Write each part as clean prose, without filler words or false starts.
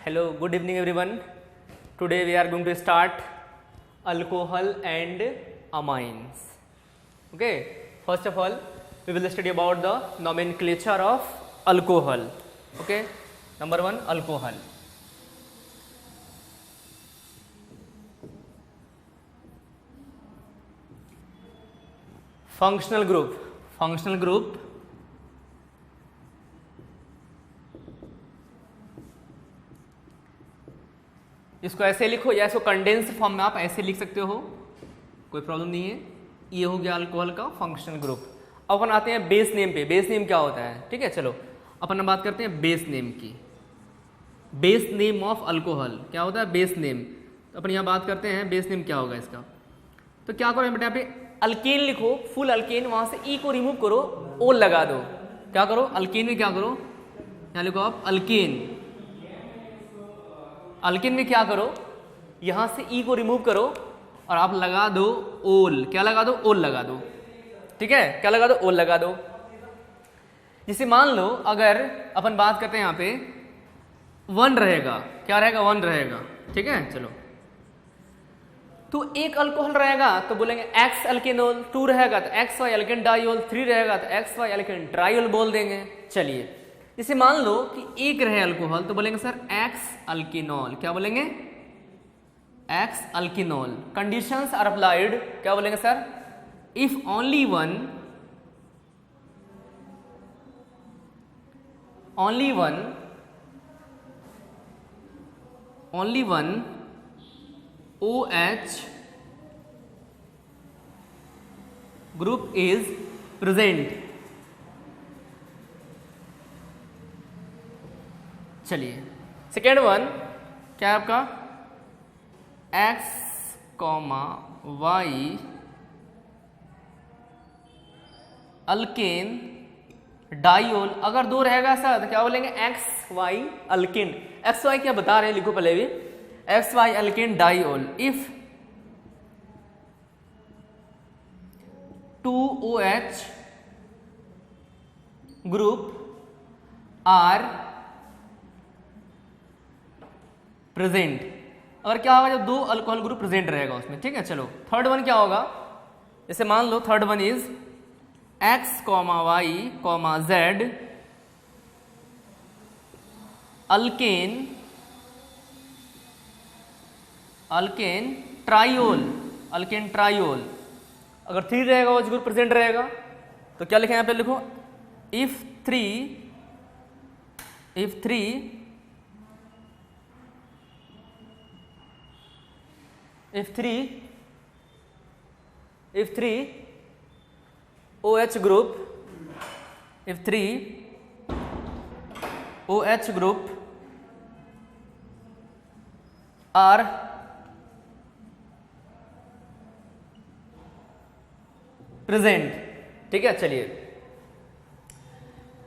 Hello, good evening everyone. Today we are going to start alcohol and amines. Okay, first of all we will study about the nomenclature of alcohol. Okay, number one, alcohol. Functional group इसको ऐसे लिखो या इसको condensed form में आप ऐसे लिख सकते हो, कोई प्रॉब्लम नहीं है। ये हो गया अल्कोहल का फंक्शनल ग्रुप। अब अपन आते हैं बेस नेम पे। बेस नेम क्या होता है, ठीक है, चलो अपन बात करते हैं बेस नेम की। बेस नेम ऑफ अल्कोहल क्या होता है, बेस नेम। तो अपन यहाँ बात करते हैं बेस नेम क्या होगा इसका। तो क्या करो बेटा, यहाँ पे अल्केन लिखो, फुल अल्केन, वहां से ई को रिमूव करो, ओ लगा दो। क्या करो, अल्केन में क्या करो, यहाँ लिखो आप अल्केन। अल्केन में क्या करो, यहां से ई को रिमूव करो और आप लगा दो ओल। क्या लगा दो, ओल लगा दो। ठीक है, क्या लगा दो, ओल लगा दो। जिसे मान लो अगर अपन बात करते हैं यहाँ पे 1 रहेगा, क्या रहेगा, 1 रहेगा। ठीक है, चलो तो एक अल्कोहल रहेगा तो बोलेंगे एक्स अल्केनोल, 2 रहेगा तो एक्स वाई अल्केन डाइओल, 3 रहेगा तो एक्स वाई अल्केन ट्राइओल बोल देंगे। चलिए जैसे मान लो कि एक रहे अल्कोहल तो बोलेंगे सर एक्स अल्किनोल। क्या बोलेंगे, एक्स अल्किनोल। कंडीशंस आर अप्लाइड, क्या बोलेंगे sir, if only one OH group is present। चलिए सेकेंड वन क्या है आपका, X, Y अल्केन डाइओल। अगर 2 रहेगा सर तो क्या बोलेंगे, X Y alkane. X Y क्या बता रहे हैं, लिखो पहले भी, X Y alkane diol. If 2 OH group are present. अगर क्या होगा, जब 2 अल्कोहल ग्रुप प्रेजेंट रहेगा उसमें। ठीक है, चलो थर्ड वन क्या होगा, जैसे मान लो third one is X, Y, Z alkane triol. अगर 3 रहेगा वो ग्रुप प्रेजेंट रहेगा तो क्या लिखें यहाँ पे, लिखो if 3 OH group are present. ठीक है, चलिए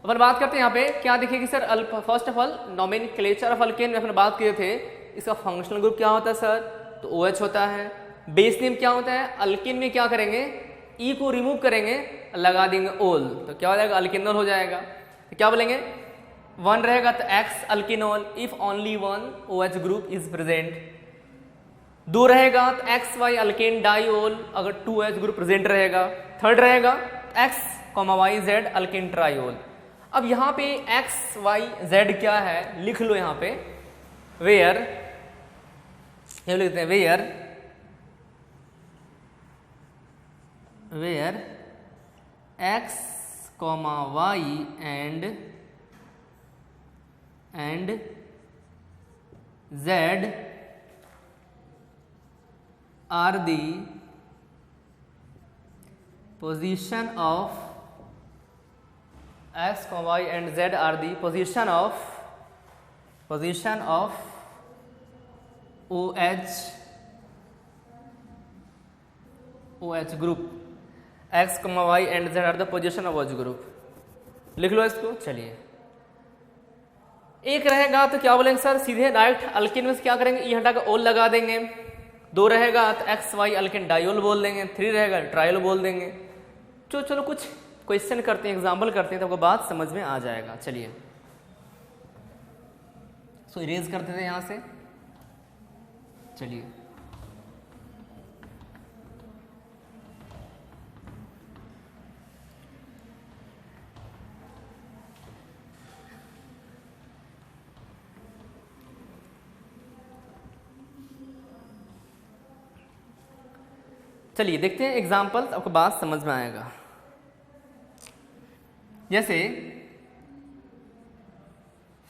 अपन बात करते हैं यहाँ पे क्या दिखेगी sir. First of all nomenclature of alkane में अपन बात किए थे, इसका फंक्शनल ग्रुप क्या होता है सर, तो OH होता है। बेस नेम क्या होता है, अल्केन में क्या करेंगे, ई को रिमूव करेंगे, लगा देंगे ओल, तो क्या हो जाएगा, अल्केनोल हो जाएगा। तो क्या बोलेंगे, 1 रहेगा तो X alkanol if only 1 OH group is present. 2 रहेगा तो एक्स वाई अल्केन डाइओल, अगर 2 OH ग्रुप प्रेजेंट रहेगा। थर्ड रहेगा X Y Z alkane triol. अब यहाँ पे एक्स वाई जेड क्या है, लिख लो यहाँ पे, वेयर, ये लिखते हैं where X Y and Z are the position of X, Y and Z are the position of OH group। X, Y and Z are the position of OH group। लिख लो इसको। चलिए एक रहेगा तो क्या बोलेंगे सर, सीधे डायरेक्ट अल्केन में से क्या करेंगे, ई हटा के ओल लगा देंगे। 2 रहेगा तो एक्स वाई अल्केन डाइओल बोल देंगे। 3 रहेगा ट्राइओल बोल देंगे। चलो कुछ क्वेश्चन करते हैं, एग्जाम्पल करते हैं तो आपको बात समझ में आ जाएगा। चलिए सो इरेज करते थे यहाँ से। चलिए चलिए देखते हैं एग्जाम्पल, आपको बात समझ में आएगा। जैसे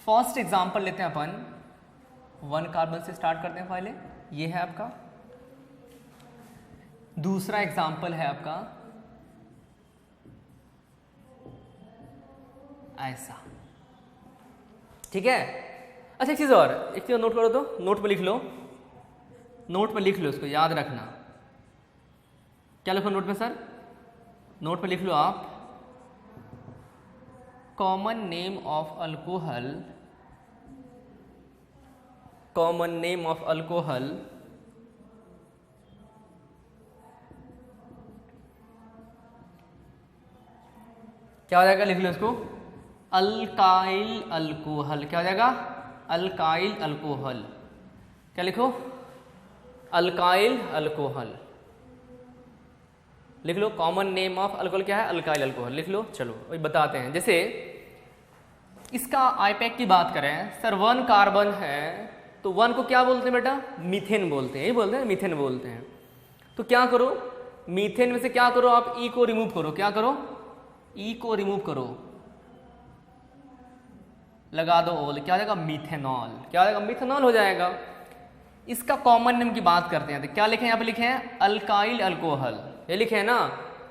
फर्स्ट एग्जाम्पल लेते हैं अपन, 1 कार्बन से स्टार्ट करते हैं पहले, ये है आपका। दूसरा एग्जाम्पल है आपका ऐसा, ठीक है। अच्छा एक चीज और, एक चीज नोट करो तो, नोट पे लिख लो, नोट पे लिख लो, इसको याद रखना। क्या लिखो नोट में सर? नोट पे लिख लो आप, common name of alcohol, common name of alcohol क्या हो जाएगा? लिख लो इसको, अल्काइल अल्कोहल। क्या हो जाएगा? Alkyl alcohol. क्या लिखो? अल्काइल अल्कोहल लिख लो। कॉमन नेम ऑफ अल्कोहल क्या है? अल्काइल अल्कोहल लिख लो। चलो वही बताते हैं। जैसे इसका आईपैक की बात करें सर, 1 कार्बन है तो 1 को क्या बोलते हैं बेटा? मीथेन बोलते हैं, यही बोलते हैं, मीथेन बोलते हैं। तो क्या करो, मीथेन में से क्या करो आप? ई को रिमूव करो। क्या करो? ई को रिमूव करो, लगा दो ओल। क्या हो जाएगा? मीथेनॉल। क्या हो जाएगा? मीथेनॉल हो जाएगा। इसका कॉमन नेम की बात करते हैं तो क्या लिखे हैं? यहाँ पे लिखे हैं अल्काइल अल्कोहल, ये लिखे हैं ना।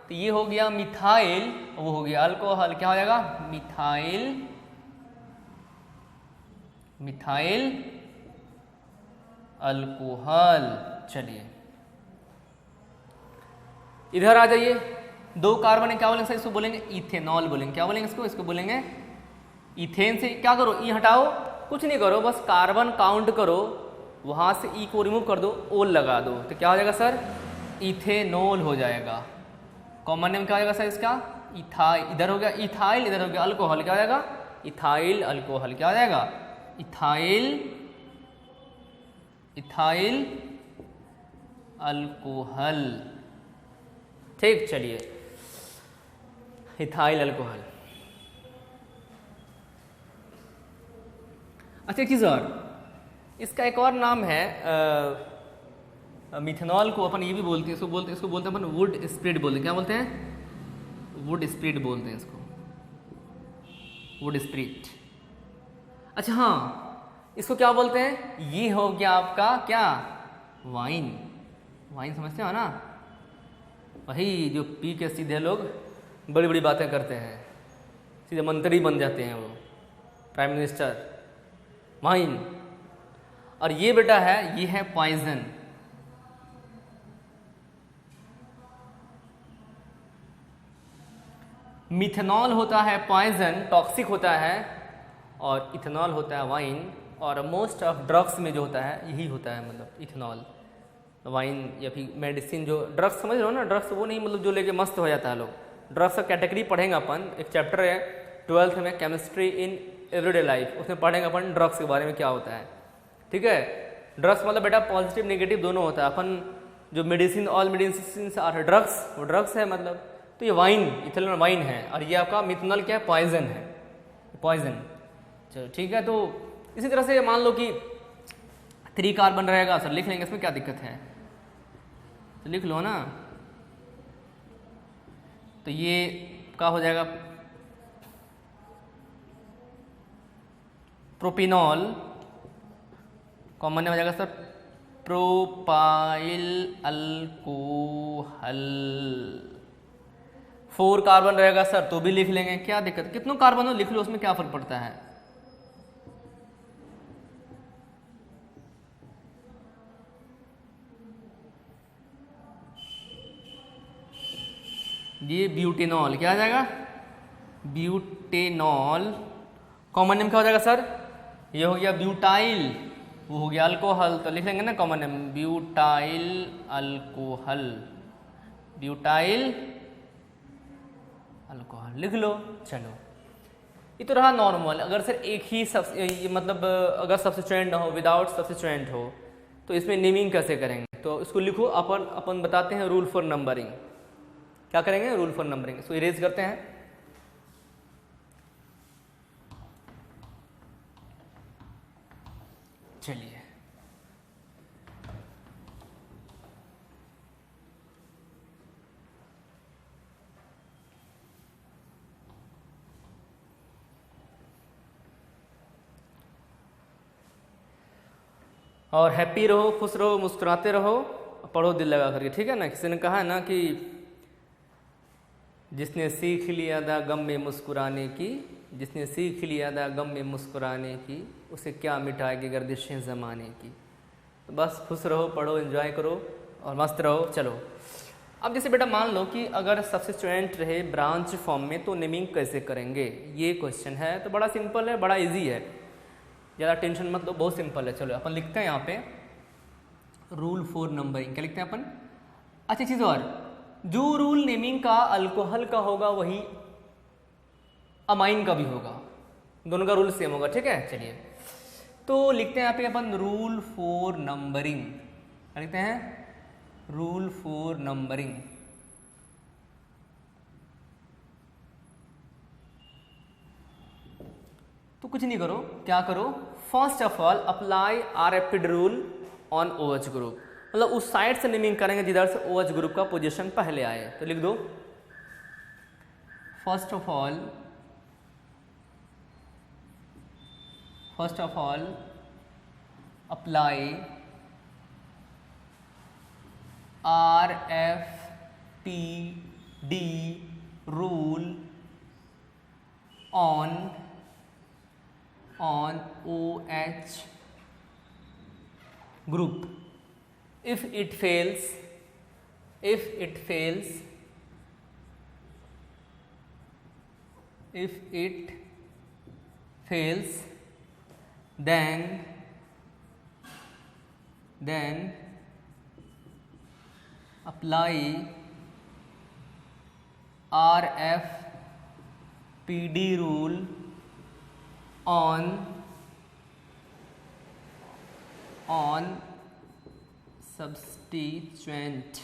तो ये हो गया मिथाइल, वो हो गया अल्कोहल। क्या हो जाएगा? Methyl, methyl alcohol. चलिए इधर आ जाइए, 2 कार्बन है, क्या बोलेंगे सर? इसको बोलेंगे इथेनॉल बोलेंगे। क्या बोलेंगे इसको? इसको बोलेंगे इथेन। से क्या करो? ई हटाओ, कुछ नहीं करो, बस कार्बन काउंट करो, वहां से ई को रिमूव कर दो, ओल लगा दो, तो क्या हो जाएगा सर? इथेनॉल हो जाएगा। कॉमन नेम क्या हो जाएगा सर इसका? इथाइल। इधर हो गया इथाइल, इधर हो गया अल्कोहल। क्या हो जाएगा? Ethyl alcohol. क्या हो जाएगा? Ethyl, ethyl alcohol. ठीक, चलिए इथाइल अल्कोहल। अच्छा एक चीज और, इसका एक और नाम है, मिथेनॉल को अपन ये भी बोलते हैं, इसको बोलते हैं अपन वुड स्प्रिट बोलते हैं। क्या बोलते हैं? वुड स्प्रिट बोलते हैं इसको, वुड स्प्रिट। अच्छा हाँ, इसको क्या बोलते हैं? ये हो गया आपका क्या? वाइन। वाइन समझते हो ना? वही जो पी के सीधे लोग बड़ी बड़ी बातें करते हैं, सीधे मंत्री बन जाते हैं वो, प्राइम मिनिस्टर। वाइन। और ये बेटा है, ये है पॉइजन। मिथेनॉल होता है पॉइजन, टॉक्सिक होता है, और इथेनॉल होता है वाइन। और मोस्ट ऑफ ड्रग्स में जो होता है यही होता है, मतलब इथेनॉल, वाइन या फिर मेडिसिन। जो ड्रग्स समझ रहे हो ना, ड्रग्स वो नहीं मतलब जो लेके मस्त हो जाता है लोग। ड्रग्स का कैटेगरी पढ़ेंगे अपन, एक चैप्टर है 12th में, केमिस्ट्री इन एवरीडे लाइफ, उसमें पढ़ेंगे अपन ड्रग्स के बारे में क्या होता है। ठीक है, ड्रग्स मतलब बेटा पॉजिटिव नेगेटिव दोनों होता है। अपन जो medicine, all medicine or drugs, वो ड्रग्स है मतलब। तो ये वाइन, इथेनॉल वाइन है, और ये आपका मिथेनॉल क्या है? पॉइजन है, पॉइजन। चलो ठीक है, तो इसी तरह से मान लो कि 3 कार्बन रहेगा सर, लिख लेंगे, इसमें क्या दिक्कत है? तो लिख लो ना। तो ये क्या हो जाएगा? प्रोपिनॉल। कॉमन हो जाएगा सर प्रोपाइल अल्कोहल। 4 कार्बन रहेगा सर, तो भी लिख लेंगे, क्या दिक्कत? कितनों कार्बन हो लिख लो, उसमें क्या फर्क पड़ता है? ये ब्यूटेनॉल। क्या आ जाएगा? ब्यूटेनॉल। कॉमन नेम क्या हो जाएगा सर? ये हो गया ब्यूटाइल, वो हो गया अल्कोहल, तो लिख लेंगे ना common name, butyl alcohol. Butyl alcohol लिख लो। चलो ये तो रहा नॉर्मल। अगर सर एक ही मतलब अगर सब्स्टिट्यूएंट ना हो, विदाउट सब्स्टिट्यूएंट हो, तो इसमें नेमिंग कैसे करेंगे? तो इसको लिखो, अपन बताते हैं रूल फॉर नंबरिंग। क्या करेंगे? Rule for numbering. इसको इरेज करते हैं। चलिए, और हैप्पी रहो, खुश रहो, मुस्कुराते रहो, पढ़ो दिल लगा करके, ठीक है ना। किसी ने कहा है ना कि जिसने सीख लिया था गम में मुस्कुराने की, जिसने सीख लिया था गम में मुस्कुराने की, उसे क्या मिटाएगी गर्दिशें ज़माने की। तो बस खुश रहो, पढ़ो, एंजॉय करो और मस्त रहो। चलो, अब जैसे बेटा मान लो कि अगर सब्स्टिट्यूएंट रहे ब्रांच फॉर्म में, तो नेमिंग कैसे करेंगे, ये क्वेश्चन है। तो बड़ा सिंपल है, बड़ा इजी है, ज़्यादा टेंशन मत लो, बहुत सिंपल है। चलो अपन लिखते हैं यहाँ पे रूल फॉर नंबरिंग। क्या लिखते हैं अपन? अच्छा चीज़ और, जो रूल नेमिंग का अल्कोहल का होगा वही अमाइन का भी होगा, दोनों का रूल सेम होगा, ठीक है। चलिए, तो लिखते हैं यहाँ पे अपन रूल फॉर नंबरिंग। क्या लिखते हैं? Rule for numbering. तो कुछ नहीं करो, क्या करो, first of all apply rapid rule on OH group. मतलब उस साइड से नेमिंग करेंगे जिधर से ओएच ग्रुप का पोजीशन पहले आए। तो लिख दो, first of all apply RFPD rule on OH group. If it fails, then apply RFPD rule on substituent.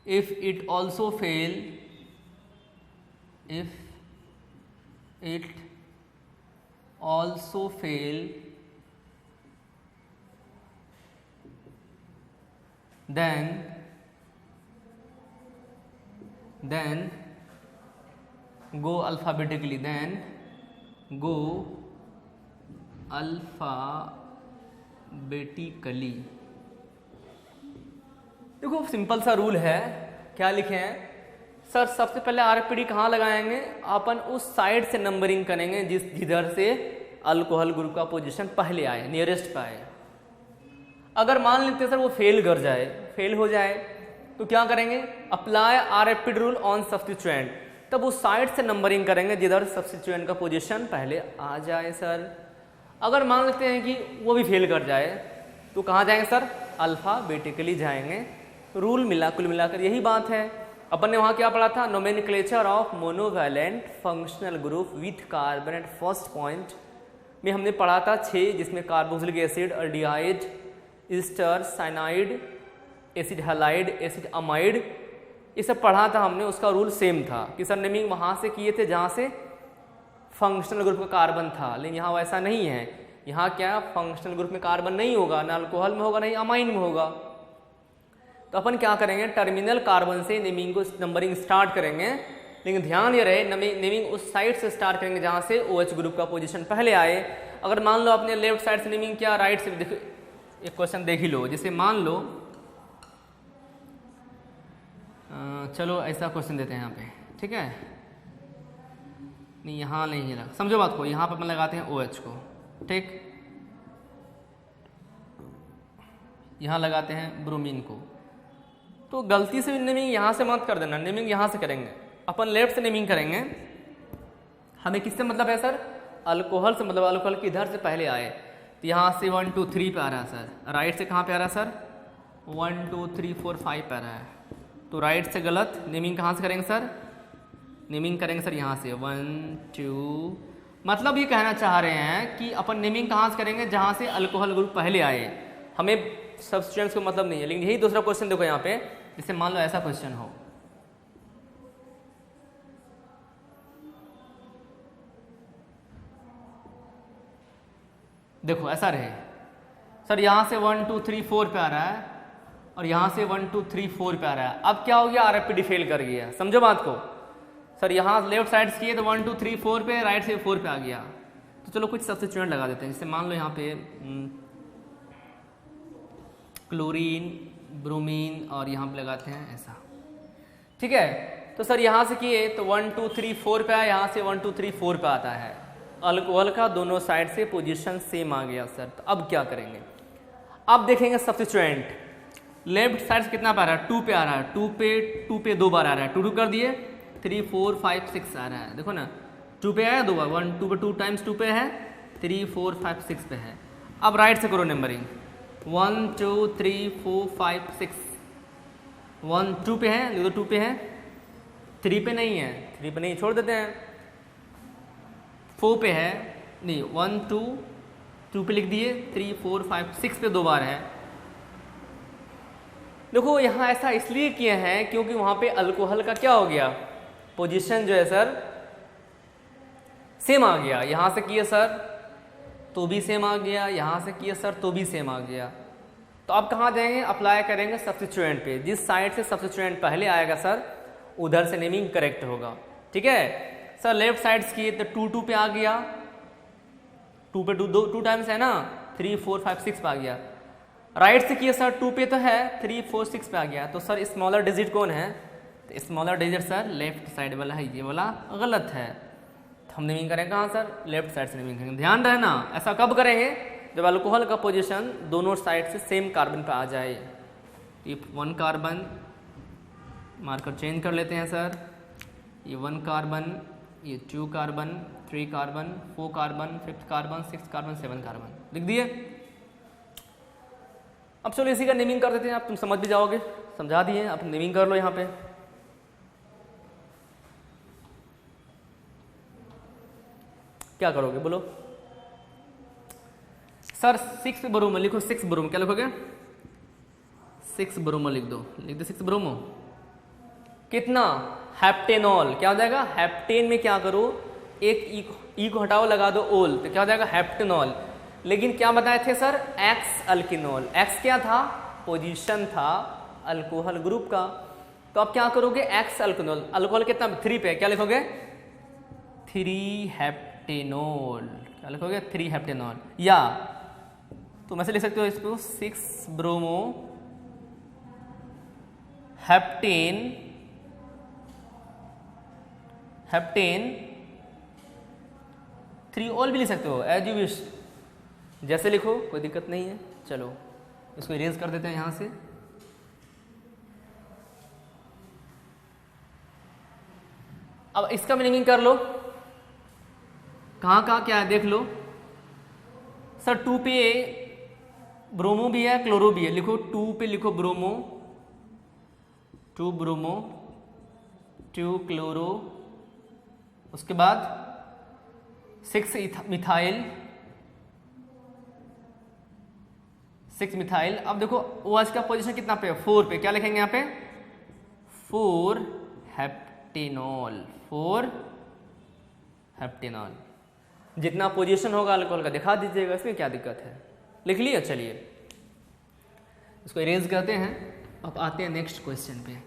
If it also fail, then go alphabetically, देखो सिंपल सा रूल है। क्या लिखे हैं सर? सबसे पहले आरएफपीडी कहाँ लगाएंगे? अपन उस साइड से नंबरिंग करेंगे जिधर से अल्कोहल ग्रुप का पोजीशन पहले आए, नियरेस्ट पे आए। अगर मान लेते सर वो फेल हो जाए तो क्या करेंगे? Apply RFPD rule on substituent. तब उस साइड से नंबरिंग करेंगे जिधर सब्स्टिट्यूएंट का पोजीशन पहले आ जाए सर। अगर मान लेते हैं कि वो भी फेल कर जाए तो कहाँ जाएंगे सर? अल्फाबेटिकली जाएंगे। रूल मिला, कुल मिलाकर यही बात है। अपन ने वहाँ क्या पढ़ा था? Nomenclature of monovalent functional group with carbon at first point में हमने पढ़ा था 6, जिसमें carboxylic acid, aldehyde, Easter, cyanide, acid halide, acid amide, ये सब पढ़ा था हमने। उसका रूल सेम था कि सर नेमिंग वहाँ से किए थे जहाँ से फंक्शनल ग्रुप का कार्बन था, लेकिन यहाँ वैसा नहीं है। यहाँ क्या फंक्शनल ग्रुप में कार्बन नहीं होगा, ना अल्कोहल में होगा, नहीं अमाइन में होगा। तो अपन क्या करेंगे? टर्मिनल कार्बन से नेमिंग को नंबरिंग स्टार्ट करेंगे, लेकिन ध्यान ये रहे नेमिंग उस साइड से स्टार्ट करेंगे जहाँ से OH ग्रुप का पोजीशन पहले आए। अगर मान लो आपने लेफ्ट साइड से नेमिंग किया, राइट से देखो, एक क्वेश्चन देख ही लो। जैसे मान लो चलो ऐसा क्वेश्चन देते हैं यहाँ पे, ठीक है? नहीं यहाँ नहीं लगा, समझो बात को। यहाँ पर अपन लगाते हैं OH को, ठीक? यहाँ लगाते हैं ब्रोमीन को। तो गलती से नेमिंग यहाँ से मत कर देना, नेमिंग यहाँ से करेंगे। अपन लेफ्ट से नेमिंग करेंगे। हमें किससे मतलब है सर? अल्कोहल से मतलब अल्कोहल की इधर से पहले आए। तो यहाँ से 1 2 3 पे आ रहा है सर। राइट से कहाँ पे आ रहा है सर? 1 2 3 4 5 पे आ रहा है। तो राइट से गलत। नेमिंग कहाँ से करेंगे सर? नेमिंग करेंगे सर यहाँ से 1 2, मतलब ये कहना चाह रहे हैं कि अपन नेमिंग कहाँ से करेंगे, जहाँ से अल्कोहल ग्रुप पहले आए। हमें सब्सटेंस को मतलब नहीं है, लेकिन यही दूसरा क्वेश्चन देखो यहाँ पे, जैसे मान लो ऐसा क्वेश्चन हो, देखो ऐसा रहे सर, यहाँ से 1 2 3 4 पे आ रहा है और यहाँ से 1 2 3 4 पे आ रहा है। अब क्या हो गया, आरएफपीडी फेल कर गया। समझो बात को सर, यहाँ लेफ्ट साइड से किए तो 1 2 3 4 पे, राइट से 4 पे आ गया। तो चलो कुछ सब्स्टिट्यूएंट लगा देते हैं। जैसे मान लो यहाँ पे क्लोरीन, ब्रोमीन और यहाँ पे लगाते हैं ऐसा, ठीक है। तो सर यहाँ से किए तो 1 2 3 4 पे आया, यहाँ से 1 2 3 4 पे आता है। अल्कोहल का दोनों साइड से पोजीशन सेम आ गया सर। तो अब क्या करेंगे, अब देखेंगे सब्स्टिट्यूएंट। लेफ्ट साइड से कितना पे आ रहा है, 2 पे आ रहा है, 2 पे 2 बार आ रहा है, 2 2 कर दिए, 3 4 5 6 आ रहा है। देखो ना 2 पे आया 2 बार, 1 2 पे 2 टाइम्स 2 पे है, 3 4 5 6 पे है। अब राइट से करो नंबरिंग, 1 2 3 4 5 6, 1 2 पे है, लिख दो 2 पे है, 3 पे नहीं है, 3 पे नहीं छोड़ देते हैं, 4 पे है नहीं, 1 2 पे लिख दिए, 3 4 5 6 पे 2 बार है। देखो यहाँ ऐसा इसलिए किए हैं क्योंकि वहाँ पे अल्कोहल का क्या हो गया, पोजीशन जो है सर सेम आ गया। यहाँ से किए सर तो भी सेम आ गया, यहाँ से किए सर तो भी सेम आ गया। तो अब कहाँ जाएंगे, अप्लाई करेंगे सब्स्टिट्यूएंट पे। जिस साइड से सब्स्टिट्यूएंट पहले आएगा सर उधर से नेमिंग करेक्ट होगा, ठीक है सर। लेफ्ट साइड से किए तो 2 2 पे आ गया, 2 पे 2 टाइम्स है ना, 3 4 5 6 पे आ गया। राइट से किए सर 2 पे तो है, 3 4 6 पे आ गया। तो सर स्मॉलर डिजिट कौन है, तो smaller digit sir left side वाला है, ये वाला गलत है। तो हम नेमिंग करेंगे कहाँ सर, लेफ्ट साइड से नेमिंग करेंगे। ध्यान रहना ऐसा कब करेंगे, जब अल्कोहल का पोजीशन दोनों साइड से सेम कार्बन पे आ जाए। ये 1 कार्बन, मार्कर चेंज कर लेते हैं सर, ये 1 कार्बन, ये 2 carbon, 3 carbon, 4 carbon, 5 carbon, 6 carbon, 7 carbon, लिख दिए। अब चलो इसी का नेमिंग कर देते हैं, आप तुम समझ भी जाओगे, समझा दिए, आप नेमिंग कर लो यहाँ पे। क्या करोगे बोलो सर, 6 ब्रोमो लिखो, 6 ब्रोमो, क्या लिखोगे, 6 ब्रोमो लिख दो, लिख दो 6 ब्रोमो। कितना, हेप्टेनॉल, क्या हो जाएगा, हेप्टेन में क्या करो, एक ई को हटाओ, लगा दो ओल, तो क्या हो जाएगा हेप्टेनॉल। लेकिन क्या बताए थे सर, एक्स अल्किनॉल। एक्स क्या था, पोजीशन था अल्कोहल ग्रुप का। तो अब क्या करोगे, एक्स अल्किनॉल, अल्कोहल कितना 3 पे, क्या लिखोगे 3 हेप्टेनॉल, क्या लिखोगे 3 हेप्टेनॉल। या तुम ऐसे लिख सकते हो इसको 6 ब्रोमो हेप्टेन, हेप्टेन 3 ऑल भी लिख सकते हो, एज यू विश, जैसे लिखो कोई दिक्कत नहीं है। चलो इसको इरेज कर देते हैं यहाँ से। अब इसका मीनिंग कर लो, कहाँ कहाँ क्या है देख लो सर। 2 पे ब्रोमो भी है, क्लोरो भी है, लिखो 2 पे लिखो ब्रोमो, 2 ब्रोमो, 2 क्लोरो, उसके बाद 6 मिथाइल, 6 मिथाइल। अब देखो OH का पोजीशन कितना पे, 4 पे, क्या लिखेंगे यहाँ पे 4 हेप्टेनॉल, 4 हेप्टेनॉल। जितना पोजीशन होगा अल्कोहल का दिखा दीजिएगा, इसमें क्या दिक्कत है, लिख लिया। चलिए इसको इरेज करते हैं। अब आते हैं नेक्स्ट क्वेश्चन पे।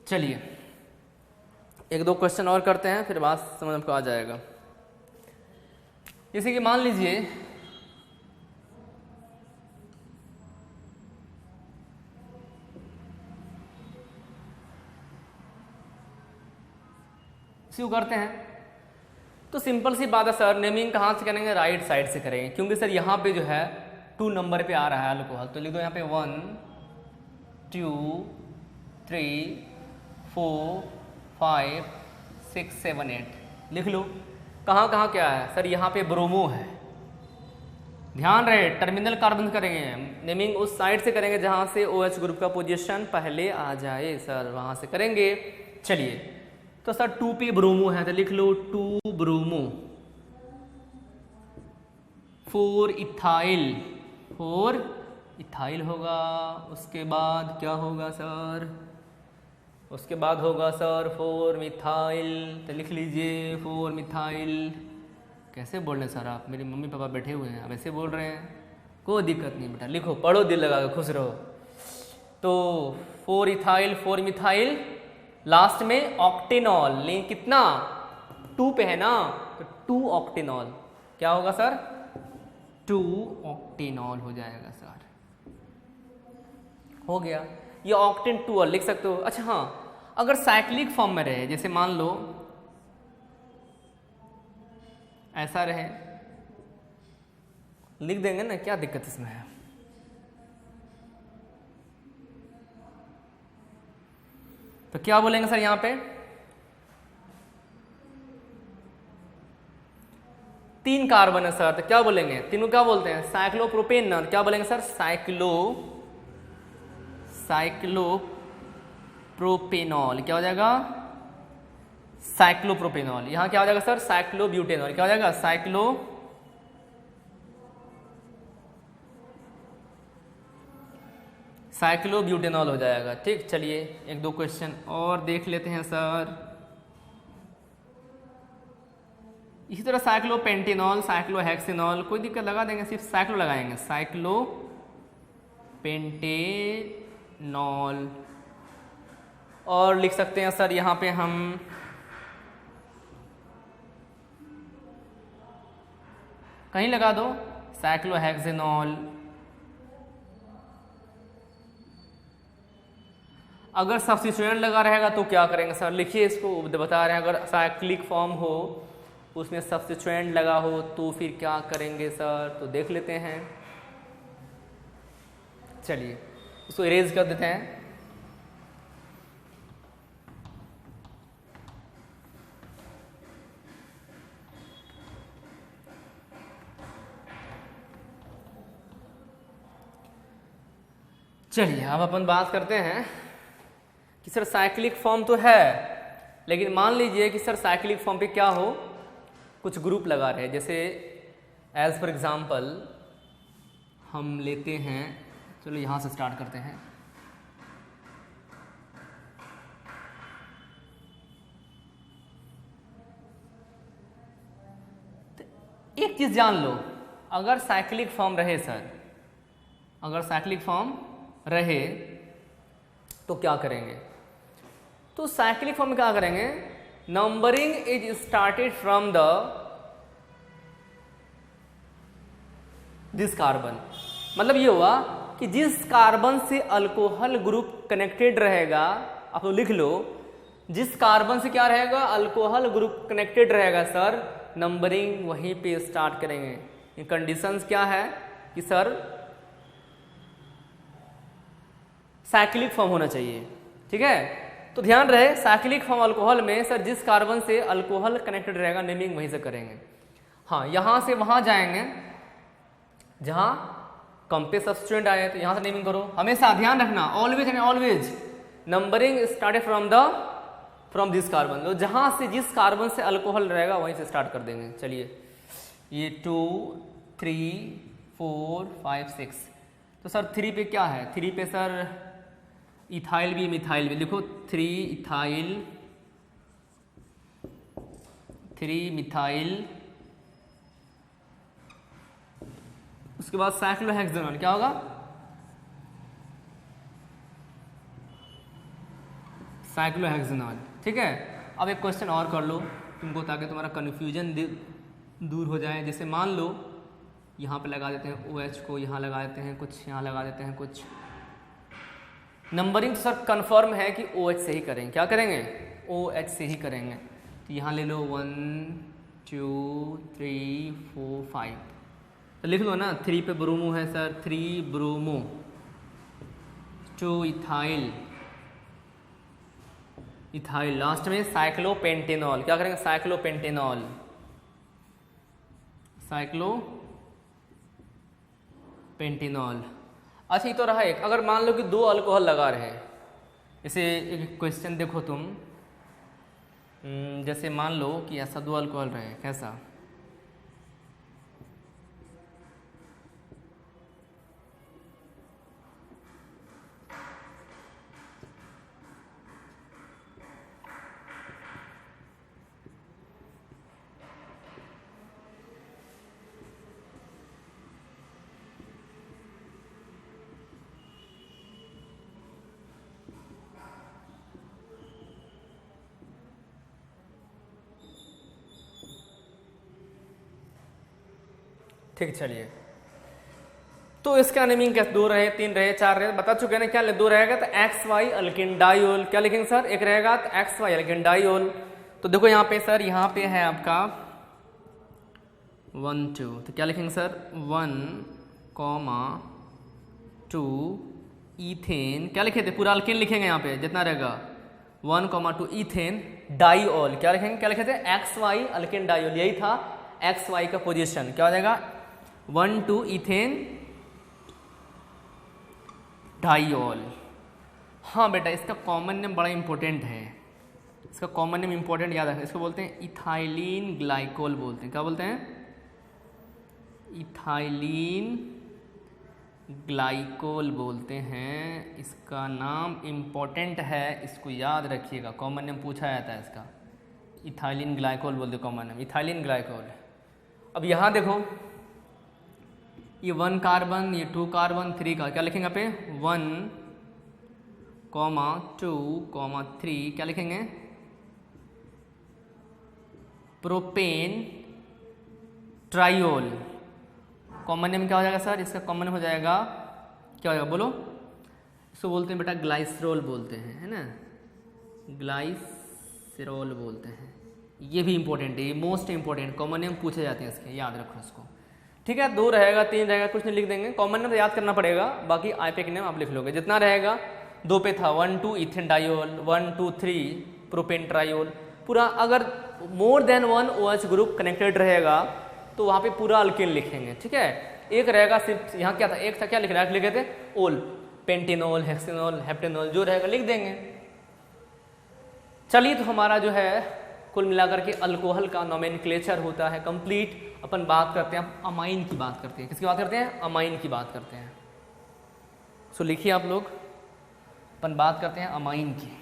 चलिए 1-2 क्वेश्चन और करते हैं, फिर बात समझ आपको आ जाएगा। जैसे कि मान लीजिए इसी को करते हैं, तो सिंपल सी बात है सर, नेमिंग कहाँ से करेंगे, राइट साइड से करेंगे, क्योंकि सर यहाँ पे जो है 2 नंबर पे आ रहा है अल्कोहल। तो लिख दो यहाँ पे 1 2 3 4 5 6 7 8 लिख लो। कहाँ कहाँ क्या है सर, यहाँ पे ब्रोमो है, ध्यान रहे टर्मिनल कार्बन करेंगे, नेमिंग उस साइड से करेंगे जहां से OH ग्रुप का पोजीशन पहले आ जाए सर, वहां से करेंगे। चलिए तो सर 2p ब्रोमो है तो लिख लो 2 ब्रोमो, 4 इथाइल, 4 इथाइल होगा। उसके बाद क्या होगा सर, उसके बाद होगा सर 4 मिथाइल, तो लिख लीजिए 4 मिथाइल। कैसे बोल रहे हैं सर आप, मेरी मम्मी पापा बैठे हुए हैं, आप ऐसे बोल रहे हैं, कोई दिक्कत नहीं बेटा, लिखो पढ़ो दिल लगा के खुश रहो। तो 4 इथाइल 4 मिथाइल, लास्ट में ऑक्टेनॉल, लेकिन कितना 2 पे है ना, तो 2 ऑक्टेनॉल, क्या होगा सर 2 ऑक्टेनॉल हो जाएगा सर, हो गया। ये ऑक्टेन 2 लिख सकते हो। अच्छा हाँ, अगर साइक्लिक फॉर्म में रहे, जैसे मान लो ऐसा रहे, लिख देंगे ना, क्या दिक्कत इसमें है। तो क्या बोलेंगे सर यहां पे, 3 कार्बन है सर, तो क्या बोलेंगे, तीनों क्या बोलते हैं साइक्लोप्रोपेन, क्या बोलेंगे सर साइक्लोप्रोपेनॉल, क्या हो जाएगा साइक्लोप्रोपेनॉल। यहां क्या हो जाएगा सर साइक्लोब्यूटेनॉल, क्या हो जाएगा साइक्लोब्यूटेनॉल हो जाएगा। ठीक, चलिए 1-2 क्वेश्चन और देख लेते हैं सर। इसी तरह साइक्लोपेंटेनॉल, साइक्लोहेक्सेनॉल, कोई दिक्कत लगा देंगे, सिर्फ साइक्लो लगाएंगे, साइक्लोपेंटेनॉल। और लिख सकते हैं सर यहाँ पे हम कहीं लगा दो साइक्लोहेक्सेनॉल। अगर सब्स्टिट्यूएंट लगा रहेगा तो क्या करेंगे सर, लिखिए इसको, बता रहे हैं अगर साइक्लिक फॉर्म हो उसमें सब्स्टिट्यूएंट लगा हो तो फिर क्या करेंगे सर, तो देख लेते हैं। चलिए उसको इरेज कर देते हैं। चलिए अब अपन बात करते हैं कि सर साइक्लिक फॉर्म तो है, लेकिन मान लीजिए कि सर साइक्लिक फॉर्म पे क्या हो, कुछ ग्रुप लगा रहे हैं, जैसे एज फॉर एग्जांपल हम लेते हैं, चलो यहाँ से स्टार्ट करते हैं। तो एक चीज़ जान लो, अगर साइक्लिक फॉर्म रहे सर, अगर साइक्लिक फॉर्म रहे तो क्या करेंगे, तो साइक्लिक फॉर्म में क्या करेंगे, numbering is started from the this carbon, मतलब ये हुआ कि जिस कार्बन से अल्कोहल ग्रुप कनेक्टेड रहेगा, आप लोग लिख लो, जिस कार्बन से क्या रहेगा अल्कोहल ग्रुप कनेक्टेड रहेगा सर, नंबरिंग वहीं पे स्टार्ट करेंगे। कंडीशंस क्या है कि सर साइक्लिक फॉर्म होना चाहिए, ठीक है। तो ध्यान रहे साइक्लिक फॉर्म अल्कोहल में सर जिस कार्बन से अल्कोहल कनेक्टेड रहेगा नेमिंग वहीं से करेंगे। हाँ, यहां से वहां जाएंगे जहां कम पे सब्स्टिट्यूएंट आए तो यहां से नेमिंग करो, हमेशा ध्यान रखना, always and always numbering started from this carbon, तो जहां से जिस कार्बन से अल्कोहल रहेगा वहीं से स्टार्ट कर देंगे। चलिए ये 2 3 4 5 6, तो सर 3 पे क्या है, 3 पे सर इथाइल भी मिथाइल भी, लिखो 3 इथाइल 3 मिथाइल। उसके बाद साइक्लोहेक्सेनॉल, क्या होगा साइक्लोहेक्सेनॉल, ठीक है। अब एक क्वेश्चन और कर लो तुमको, ताकि तुम्हारा कन्फ्यूजन दूर हो जाए। जैसे मान लो यहाँ पे लगा देते हैं OH को, यहाँ लगा देते हैं कुछ, यहाँ लगा देते हैं कुछ, नंबरिंग तो सर कन्फर्म है कि OH से ही करेंगे, क्या करेंगे OH से ही करेंगे। तो यहाँ ले लो 1 2 3 4 5, तो लिख लो ना, 3 पे ब्रोमो है sir, 3 bromo, 2 ethyl ethyl, last में साइक्लोपेंटेनॉल, क्या करेंगे साइक्लोपेंटेनॉल, पेंटिनॉल। अच्छा ये तो रहा एक, अगर मान लो कि दो अल्कोहल लगा रहे हैं, इसे एक क्वेश्चन देखो तुम, जैसे मान लो कि ऐसा दो अल्कोहल रहे, कैसा, ठीक, चलिए तो इसका नेमिंग क्या, दो रहे, तीन रहे, चार रहे, बता चुके हैं क्या, दो रहेगा तो एक्स वाई अल्किन डाइओल, क्या लिखेंगे सर, एक रहेगा तो एक्स वाई अल्किन डाइओल। तो देखो यहाँ पे सर, यहाँ पे है आपका 1 2, तो क्या लिखेंगे सर 1,2 इथेन, क्या लिखे थे, पूरा अल्किन लिखेंगे यहाँ पे जितना रहेगा 1,2 इथेन डाइओल, क्या लिखेंगे, क्या लिखे थे, एक्स वाई अल्किन डाइओल, यही था एक्स वाई का पोजीशन, क्या हो जाएगा 1,2 इथेन डाइओल। हाँ बेटा, इसका कॉमन नेम बड़ा इंपॉर्टेंट है, इसका कॉमन नेम इंपॉर्टेंट याद रखना, इसको बोलते हैं इथाइलिन ग्लाइकोल बोलते हैं, क्या बोलते हैं, इथाइलिन ग्लाइकोल बोलते हैं, इसका नाम इंपॉर्टेंट है, इसको याद रखिएगा, कॉमन नेम पूछा जाता है इसका, इथाइलिन ग्लाइकोल बोलते हैं कॉमन नेम, इथाइलिन ग्लाइकोल। अब यहाँ देखो ये 1 कार्बन, ये 2 कार्बन, 3 का, क्या लिखेंगे यहाँ पे 1,2,3, क्या लिखेंगे, प्रोपेन ट्राइओल। कॉमन नेम क्या हो जाएगा सर, इसका कॉमन नेम हो जाएगा, क्या हो जाएगा बोलो, इसको बोलते हैं बेटा ग्लाइसरोल बोलते हैं, है ना, ग्लाइसरोल बोलते हैं, ये भी इंपॉर्टेंट है, ये मोस्ट इंपॉर्टेंट कॉमन नेम पूछे जाते हैं इसके, याद रखो इसको, ठीक है। 2 रहेगा, 3 रहेगा, कुछ नहीं लिख देंगे, कॉमन नेम तो याद करना पड़ेगा, बाकी आईपेक नेम आप लिख लोगे, जितना रहेगा 2 पे था 1,2 इथेन डाइओल, 1 2 3 प्रोपेन ट्राइओल, पूरा अगर more than 1 OH group connected रहेगा तो वहाँ पे पूरा अल्केन लिखेंगे, ठीक है। एक रहेगा सिर्फ, यहाँ क्या था, एक था, क्या लिख रहा है, लिखे थे ओल, पेंटिनोल, हेक्सेनोल, हेप्टेनोल, जो रहेगा लिख देंगे। चलिए तो हमारा जो है कुल मिलाकर के अल्कोहल का नोमेनक्लेचर होता है कंप्लीट। अपन बात करते हैं, अमाइन की बात करते हैं, किसकी बात करते हैं, अमाइन की बात करते हैं। सो लिखिए आप लोग, अपन बात करते हैं अमाइन की।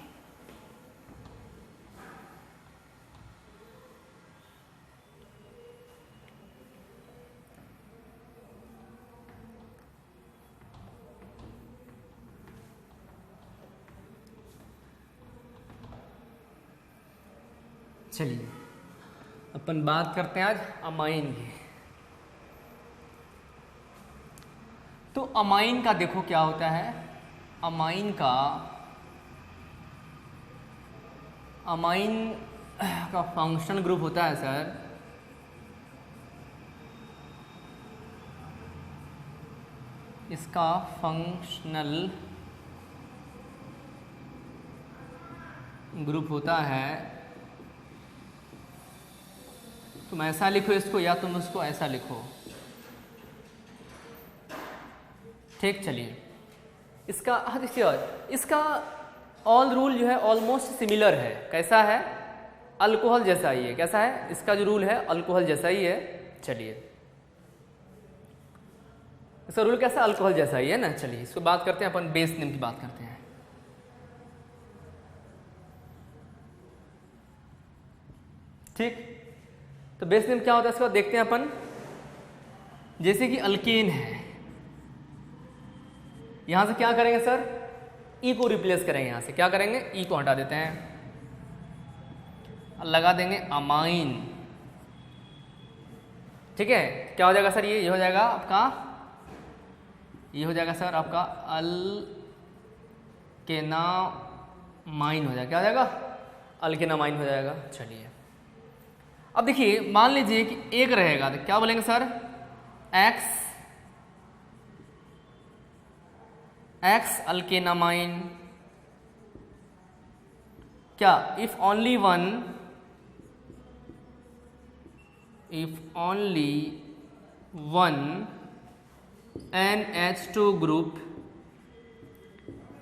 चलिए अपन बात करते हैं आज अमाइन की। तो अमाइन का देखो क्या होता है, अमाइन का फंक्शनल ग्रुप होता है सर इसका फंक्शनल ग्रुप होता है, तुम ऐसा लिखो इसको या तुम उसको ऐसा लिखो, ठीक। चलिए इसका इसका ऑल रूल जो है ऑलमोस्ट सिमिलर है, कैसा है, अल्कोहल जैसा ही है, कैसा है, इसका जो रूल है अल्कोहल जैसा ही है। चलिए इसका रूल कैसा, अल्कोहल जैसा ही है ना। चलिए इसको बात करते हैं, अपन बेस नेम की बात करते हैं। ठीक, तो बेस नेम क्या होता है इसका देखते हैं अपन। जैसे कि अल्केन है, यहां से क्या करेंगे सर, ई को रिप्लेस करेंगे, यहां से क्या करेंगे, ई को हटा देते हैं, लगा देंगे अमाइन, ठीक है। क्या हो जाएगा सर, ये हो जाएगा आपका, ये हो जाएगा सर आपका अल्केनामाइन हो जाएगा, क्या हो जाएगा, अल्केनामाइन हो जाएगा। चलिए अब देखिए, मान लीजिए कि एक रहेगा तो क्या बोलेंगे सर, एक्स अल्केनामाइन, क्या, if only one NH2 group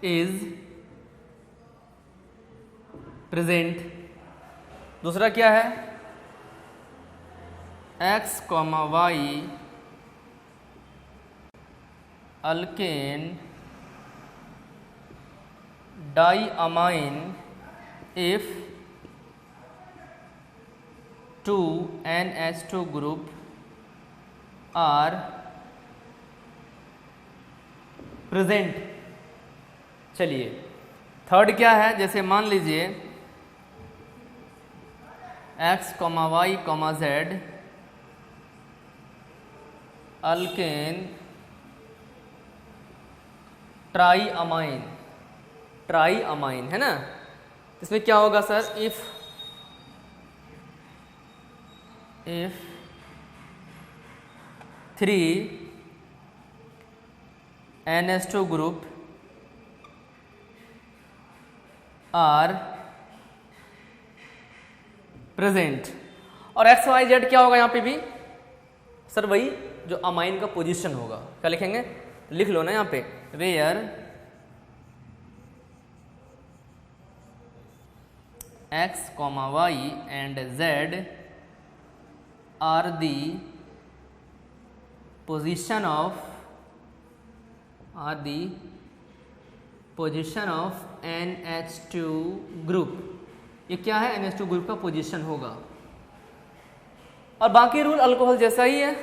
is present। दूसरा क्या है, X, Y alkane diamine if 2 NH2 group are present। चलिए थर्ड क्या है, जैसे मान लीजिए X, Y, Z अल्केन ट्राइअमाइन है ना। इसमें क्या होगा sir, if 3 NH2 group are present। और एक्स वाई जेड क्या होगा यहाँ पे भी सर, वही जो अमाइन का पोजीशन होगा। क्या लिखेंगे, लिख लो ना यहाँ पे, where X, Y and Z are the position of NH2 group. ये क्या है, NH2 ग्रुप का पोजीशन होगा। और बाकी रूल अल्कोहल जैसा ही है।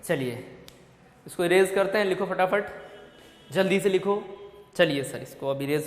चलिए इसको इरेज करते हैं, लिखो फटाफट, जल्दी से लिखो। चलिए सर इसको अब इरेज